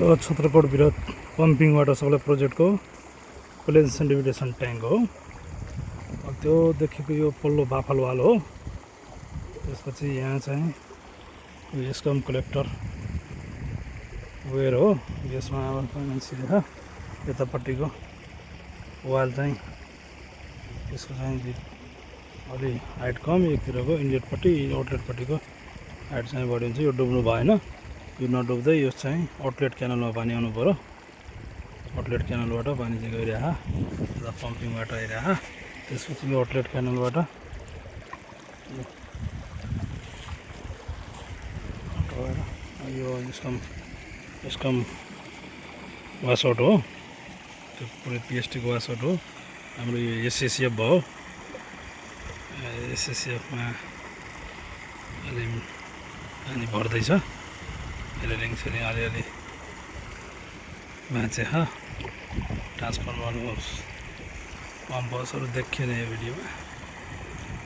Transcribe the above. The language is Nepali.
यो छत्रकोट विरोध पम्पिङ वाटर सप्लाई प्रोजेक्टको प्लेन सेन्टिमिटेसन ट्याङ्क हो। त्यो देखेको यो पल्लो बाफल वाल हो। त्यसपछि यहाँ चाहिँ एस्कम कलेक्टर वेयर हो। यसमा अब मान्छे छ। यतापट्टिको वाल चाहिँ यसको चाहिँ अलि हाइट कम, एकतिरको इनलेटपट्टि आउटलेटपट्टिको हाइट चाहिँ बढी हुन्छ। यो डुब्नु भएन, यो नडुब्दै यो चाहिँ आउटलेट क्यानलमा पानी आउनु पऱ्यो। आउटलेट क्यानलबाट पानी चाहिँ गइरहेको, यता पम्पिङबाट आइरहेको, त्यसपछि यो आउटलेट क्यानलबाट यो एस्कम वासआउट हो। त्यो पुरै पिएसटीको वासआउट हो। हाम्रो यो एसएसएफ भयो। एसएसएफमा अलि पानी भर्दैछ। रेलिङ अलिअलि भाँचे ट्रान्सफर्मर पम्प हाउसहरू देखिएन यो भिडियोमा।